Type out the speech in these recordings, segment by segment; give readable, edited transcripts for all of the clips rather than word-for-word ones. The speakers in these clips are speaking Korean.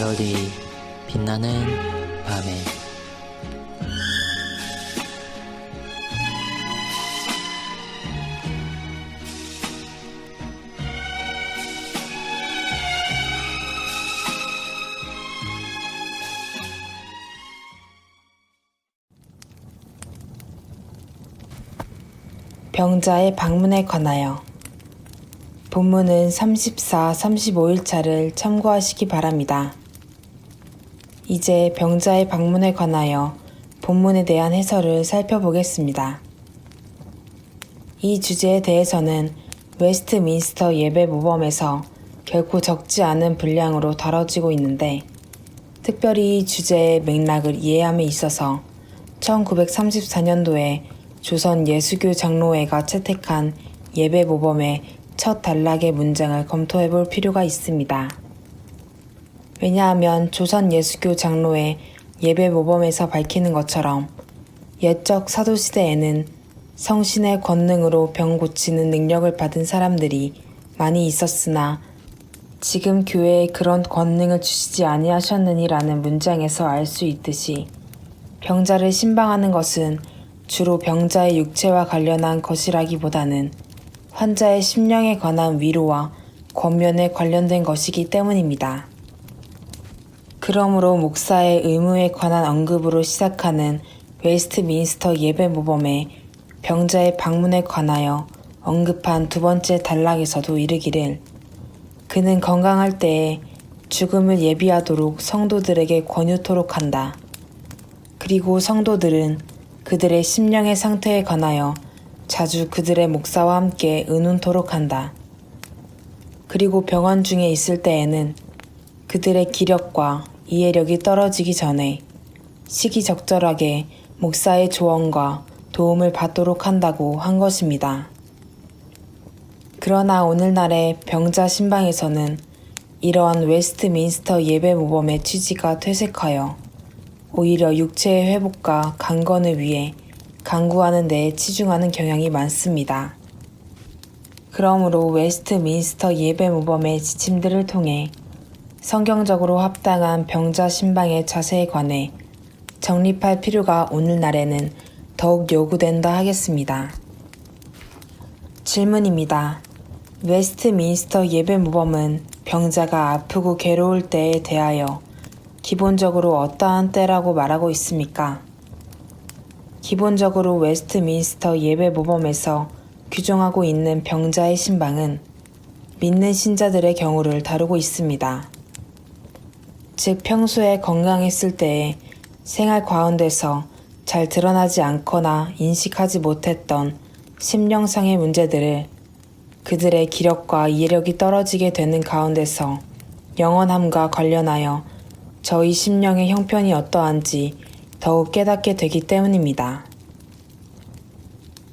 별이 빛나는 밤에 병자의 방문에 관하여 본문은 34, 35일차를 참고하시기 바랍니다. 이제 병자의 방문에 관하여 본문에 대한 해설을 살펴보겠습니다. 이 주제에 대해서는 웨스트민스터 예배 모범에서 결코 적지 않은 분량으로 다뤄지고 있는데, 특별히 이 주제의 맥락을 이해함에 있어서 1934년도에 조선 예수교 장로회가 채택한 예배 모범의 첫 단락의 문장을 검토해 볼 필요가 있습니다. 왜냐하면 조선 예수교 장로회 예배 모범에서 밝히는 것처럼 옛적 사도시대에는 성신의 권능으로 병 고치는 능력을 받은 사람들이 많이 있었으나 지금 교회에 그런 권능을 주시지 아니하셨느니라는 문장에서 알 수 있듯이 병자를 신방하는 것은 주로 병자의 육체와 관련한 것이라기보다는 환자의 심령에 관한 위로와 권면에 관련된 것이기 때문입니다. 그러므로 목사의 의무에 관한 언급으로 시작하는 웨스트민스터 예배 모범의 병자의 방문에 관하여 언급한 두 번째 단락에서도 이르기를, 그는 건강할 때에 죽음을 예비하도록 성도들에게 권유토록 한다. 그리고 성도들은 그들의 심령의 상태에 관하여 자주 그들의 목사와 함께 의논토록 한다. 그리고 병원 중에 있을 때에는 그들의 기력과 이해력이 떨어지기 전에 시기적절하게 목사의 조언과 도움을 받도록 한다고 한 것입니다. 그러나 오늘날의 병자 신방에서는 이러한 웨스트민스터 예배 모범의 취지가 퇴색하여 오히려 육체의 회복과 강건을 위해 강구하는 데에 치중하는 경향이 많습니다. 그러므로 웨스트민스터 예배 모범의 지침들을 통해 성경적으로 합당한 병자 신방의 자세에 관해 정립할 필요가 오늘날에는 더욱 요구된다 하겠습니다. 질문입니다. 웨스트민스터 예배 모범은 병자가 아프고 괴로울 때에 대하여 기본적으로 어떠한 때라고 말하고 있습니까? 기본적으로 웨스트민스터 예배 모범에서 규정하고 있는 병자의 신방은 믿는 신자들의 경우를 다루고 있습니다. 즉 평소에 건강했을 때에 생활 가운데서 잘 드러나지 않거나 인식하지 못했던 심령상의 문제들을 그들의 기력과 이해력이 떨어지게 되는 가운데서 영원함과 관련하여 저희 심령의 형편이 어떠한지 더욱 깨닫게 되기 때문입니다.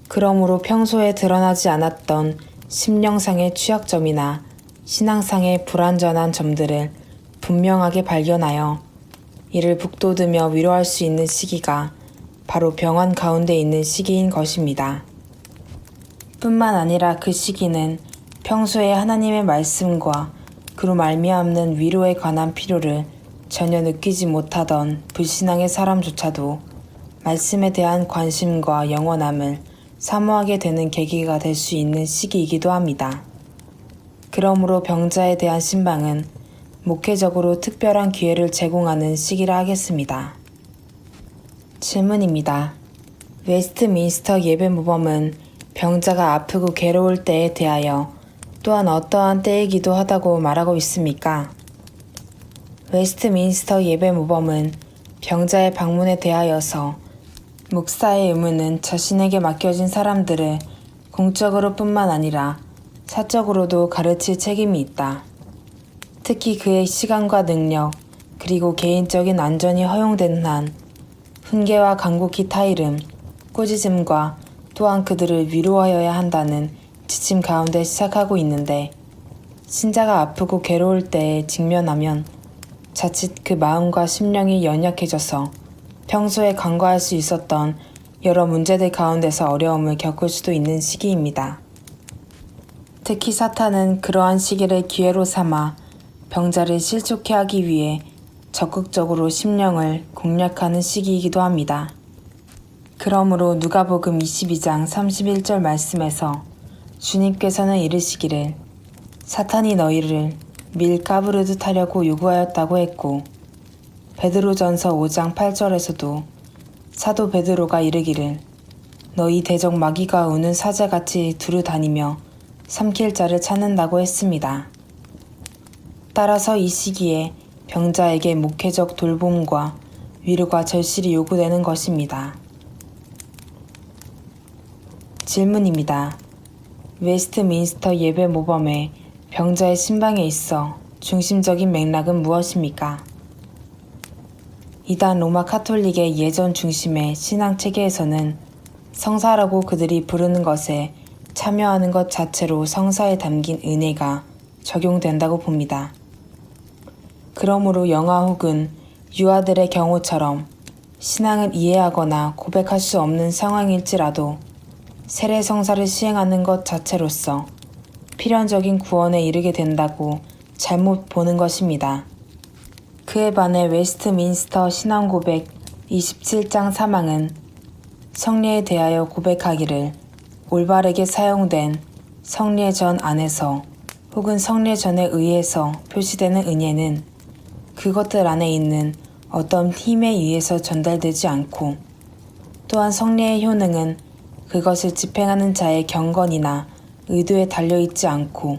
그러므로 평소에 드러나지 않았던 심령상의 취약점이나 신앙상의 불완전한 점들을 분명하게 발견하여 이를 북돋으며 위로할 수 있는 시기가 바로 병원 가운데 있는 시기인 것입니다. 뿐만 아니라 그 시기는 평소에 하나님의 말씀과 그로 말미암는 위로에 관한 필요를 전혀 느끼지 못하던 불신앙의 사람조차도 말씀에 대한 관심과 영원함을 사모하게 되는 계기가 될 수 있는 시기이기도 합니다. 그러므로 병자에 대한 신방은 목회적으로 특별한 기회를 제공하는 시기라 하겠습니다. 질문입니다. 웨스트민스터 예배 모범은 병자가 아프고 괴로울 때에 대하여 또한 어떠한 때이기도 하다고 말하고 있습니까? 웨스트민스터 예배 모범은 병자의 방문에 대하여서 목사의 의무는 자신에게 맡겨진 사람들을 공적으로 뿐만 아니라 사적으로도 가르칠 책임이 있다. 특히 그의 시간과 능력, 그리고 개인적인 안전이 허용되는 한 훈계와 간곡히 타이름, 꾸짖음과 또한 그들을 위로하여야 한다는 지침 가운데 시작하고 있는데, 신자가 아프고 괴로울 때에 직면하면 자칫 그 마음과 심령이 연약해져서 평소에 간과할 수 있었던 여러 문제들 가운데서 어려움을 겪을 수도 있는 시기입니다. 특히 사탄은 그러한 시기를 기회로 삼아 병자를 실족해 하기 위해 적극적으로 심령을 공략하는 시기이기도 합니다. 그러므로 누가복음 22장 31절 말씀에서 주님께서는 이르시기를 사탄이 너희를 밀 까부르듯 하려고 요구하였다고 했고, 베드로전서 5장 8절에서도 사도 베드로가 이르기를 너희 대적 마귀가 우는 사자같이 두루 다니며 삼킬 자를 찾는다고 했습니다. 따라서 이 시기에 병자에게 목회적 돌봄과 위로가 절실히 요구되는 것입니다. 질문입니다. 웨스트민스터 예배 모범의 병자의 신방에 있어 중심적인 맥락은 무엇입니까? 이단 로마 카톨릭의 예전 중심의 신앙 체계에서는 성사라고 그들이 부르는 것에 참여하는 것 자체로 성사에 담긴 은혜가 적용된다고 봅니다. 그러므로 영아 혹은 유아들의 경우처럼 신앙을 이해하거나 고백할 수 없는 상황일지라도 세례 성사를 시행하는 것 자체로서 필연적인 구원에 이르게 된다고 잘못 보는 것입니다. 그에 반해 웨스트민스터 신앙고백 27장 3항은 성례에 대하여 고백하기를 올바르게 사용된 성례 전 안에서 혹은 성례 전에 의해서 표시되는 은혜는 그것들 안에 있는 어떤 힘에 의해서 전달되지 않고, 또한 성례의 효능은 그것을 집행하는 자의 경건이나 의도에 달려있지 않고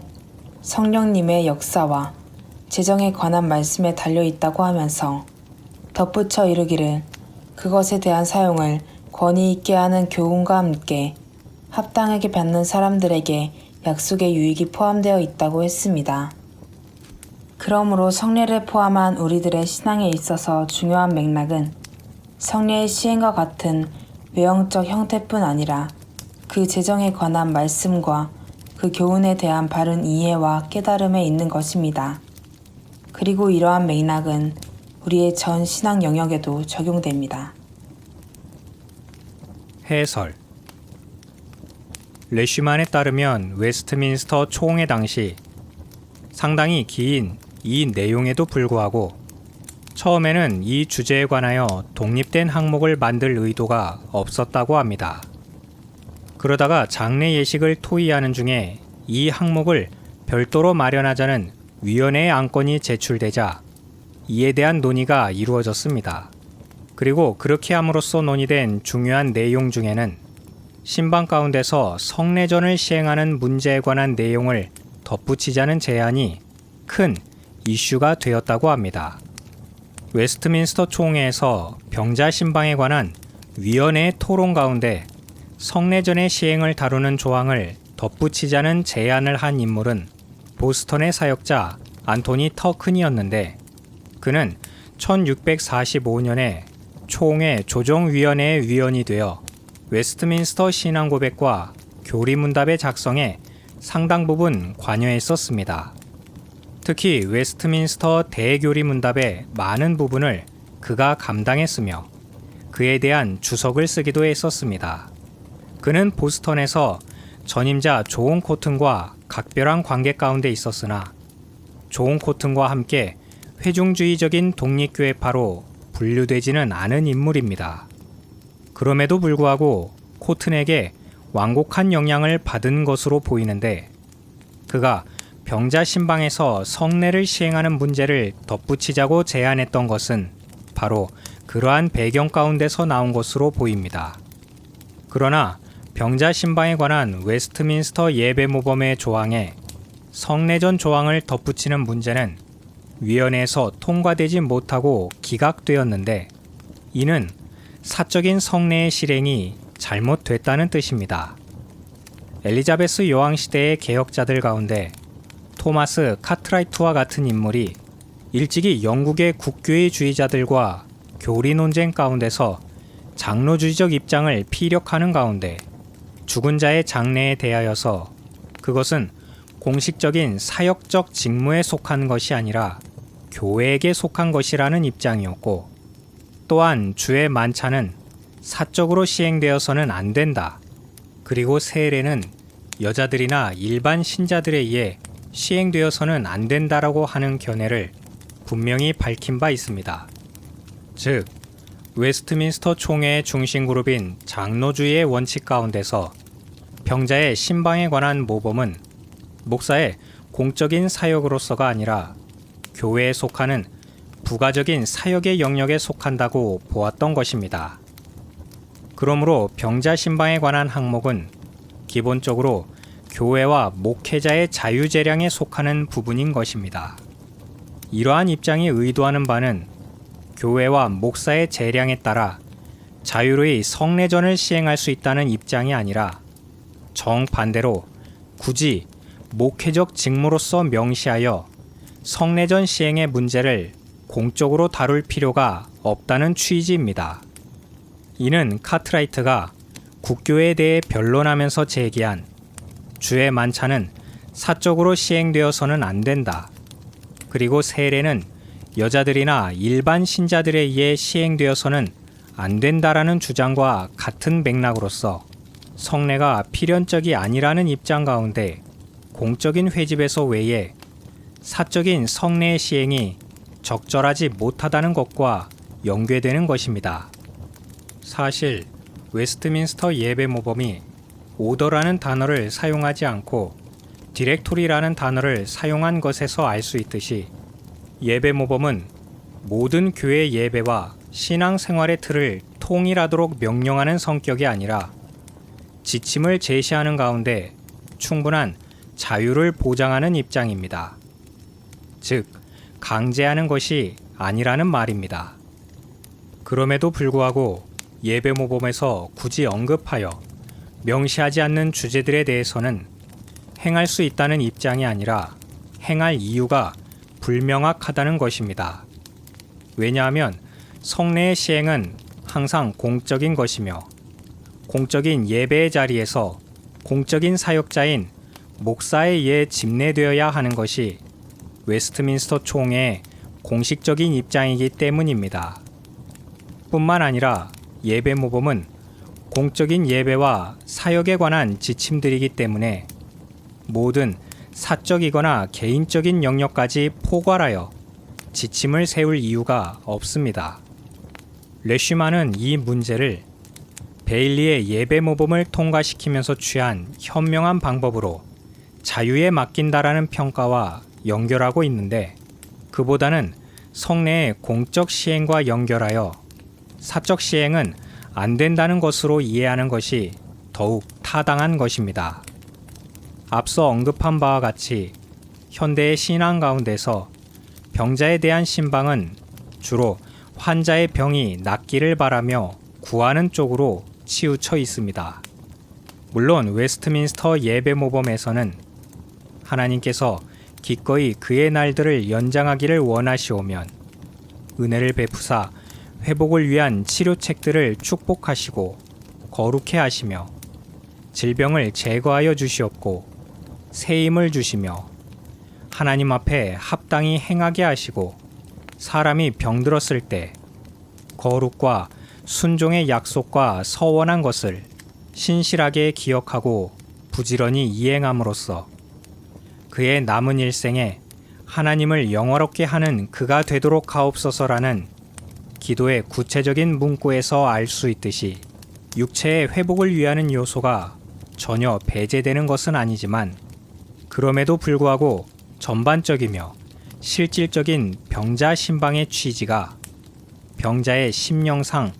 성령님의 역사와 재정에 관한 말씀에 달려있다고 하면서 덧붙여 이르기를 그것에 대한 사용을 권위 있게 하는 교훈과 함께 합당하게 받는 사람들에게 약속의 유익이 포함되어 있다고 했습니다. 그러므로 성례를 포함한 우리들의 신앙에 있어서 중요한 맥락은 성례의 시행과 같은 외형적 형태뿐 아니라 그 재정에 관한 말씀과 그 교훈에 대한 바른 이해와 깨달음에 있는 것입니다. 그리고 이러한 맥락은 우리의 전 신앙 영역에도 적용됩니다. 해설. 레쉬만에 따르면 웨스트민스터 총회 당시 상당히 긴 이 내용에도 불구하고 처음에는 이 주제에 관하여 독립된 항목을 만들 의도가 없었다고 합니다. 그러다가 장례 예식을 토의하는 중에 이 항목을 별도로 마련하자는 위원회의 안건이 제출되자 이에 대한 논의가 이루어졌습니다. 그리고 그렇게 함으로써 논의된 중요한 내용 중에는 신방 가운데서 성례전을 시행하는 문제에 관한 내용을 덧붙이자는 제안이 큰 이슈가 되었다고 합니다. 웨스트민스터 총회에서 병자 신방에 관한 위원회의 토론 가운데 성례전의 시행을 다루는 조항을 덧붙이자는 제안을 한 인물은 보스턴의 사역자 안토니 터큰이었는데, 그는 1645년에 총회 조정위원회의 위원이 되어 웨스트민스터 신앙고백과 교리문답의 작성에 상당 부분 관여했었습니다. 특히 웨스트민스터 대교리문답의 많은 부분을 그가 감당했으며 그에 대한 주석을 쓰기도 했었습니다. 그는 보스턴에서 전임자 존 코튼과 각별한 관계 가운데 있었으나 존 코튼과 함께 회중주의적인 독립교회파로 분류되지는 않은 인물입니다. 그럼에도 불구하고 코튼에게 완곡한 영향을 받은 것으로 보이는데, 그가 병자 신방에서 성례를 시행하는 문제를 덧붙이자고 제안했던 것은 바로 그러한 배경 가운데서 나온 것으로 보입니다. 그러나 병자 신방에 관한 웨스트민스터 예배 모범의 조항에 성례전 조항을 덧붙이는 문제는 위원회에서 통과되지 못하고 기각되었는데, 이는 사적인 성례의 실행이 잘못됐다는 뜻입니다. 엘리자베스 여왕 시대의 개혁자들 가운데 토마스 카트라이트와 같은 인물이 일찍이 영국의 국교회주의자들과 교리 논쟁 가운데서 장로주의적 입장을 피력하는 가운데 죽은 자의 장례에 대하여서 그것은 공식적인 사역적 직무에 속한 것이 아니라 교회에게 속한 것이라는 입장이었고, 또한 주의 만찬은 사적으로 시행되어서는 안 된다. 그리고 세례는 여자들이나 일반 신자들에 의해 시행되어서는 안 된다라고 하는 견해를 분명히 밝힌 바 있습니다. 즉, 웨스트민스터 총회의 중심 그룹인 장로주의의 원칙 가운데서 병자의 신방에 관한 모범은 목사의 공적인 사역으로서가 아니라 교회에 속하는 부가적인 사역의 영역에 속한다고 보았던 것입니다. 그러므로 병자 신방에 관한 항목은 기본적으로 교회와 목회자의 자유재량에 속하는 부분인 것입니다. 이러한 입장이 의도하는 바는 교회와 목사의 재량에 따라 자유로이 성례전을 시행할 수 있다는 입장이 아니라 정반대로 굳이 목회적 직무로서 명시하여 성례전 시행의 문제를 공적으로 다룰 필요가 없다는 취지입니다. 이는 카트라이트가 국교에 대해 변론하면서 제기한 주의 만찬은 사적으로 시행되어서는 안 된다. 그리고 세례는 여자들이나 일반 신자들에 의해 시행되어서는 안 된다라는 주장과 같은 맥락으로서 성례가 필연적이 아니라는 입장 가운데 공적인 회집에서 외에 사적인 성례의 시행이 적절하지 못하다는 것과 연계되는 것입니다. 사실 웨스트민스터 예배 모범이 오더라는 단어를 사용하지 않고 디렉토리라는 단어를 사용한 것에서 알 수 있듯이 예배 모범은 모든 교회 예배와 신앙생활의 틀을 통일하도록 명령하는 성격이 아니라 지침을 제시하는 가운데 충분한 자유를 보장하는 입장입니다. 즉, 강제하는 것이 아니라는 말입니다. 그럼에도 불구하고 예배 모범에서 굳이 언급하여 명시하지 않는 주제들에 대해서는 행할 수 있다는 입장이 아니라 행할 이유가 불명확하다는 것입니다. 왜냐하면 성례의 시행은 항상 공적인 것이며 공적인 예배의 자리에서 공적인 사역자인 목사에 의해 집례되어야 하는 것이 웨스트민스터 총회의 공식적인 입장이기 때문입니다. 뿐만 아니라 예배 모범은 공적인 예배와 사역에 관한 지침들이기 때문에 모든 사적이거나 개인적인 영역까지 포괄하여 지침을 세울 이유가 없습니다. 레슈만은 이 문제를 베일리의 예배 모범을 통과시키면서 취한 현명한 방법으로 자유에 맡긴다라는 평가와 연결하고 있는데, 그보다는 성례의 공적 시행과 연결하여 사적 시행은 안 된다는 것으로 이해하는 것이 더욱 타당한 것입니다. 앞서 언급한 바와 같이 현대의 신앙 가운데서 병자에 대한 신방은 주로 환자의 병이 낫기를 바라며 구하는 쪽으로 치우쳐 있습니다. 물론 웨스트민스터 예배 모범에서는 하나님께서 기꺼이 그의 날들을 연장하기를 원하시오면 은혜를 베푸사 회복을 위한 치료책들을 축복하시고 거룩해 하시며 질병을 제거하여 주시옵고 새 힘을 주시며 하나님 앞에 합당히 행하게 하시고 사람이 병들었을 때 거룩과 순종의 약속과 서원한 것을 신실하게 기억하고 부지런히 이행함으로써 그의 남은 일생에 하나님을 영화롭게 하는 그가 되도록 하옵소서라는 기도의 구체적인 문구에서 알 수 있듯이 육체의 회복을 위하는 요소가 전혀 배제되는 것은 아니지만 그럼에도 불구하고 전반적이며 실질적인 병자 신방의 취지가 병자의 심령상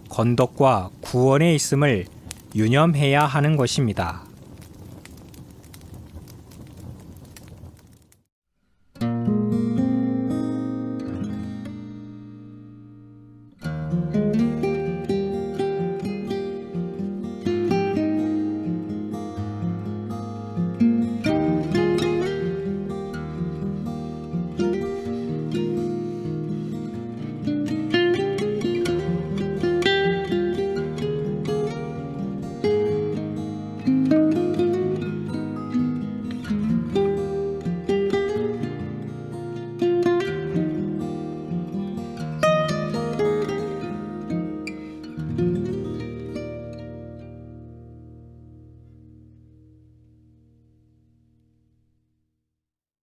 건덕과 구원에 있음을 유념해야 하는 것입니다.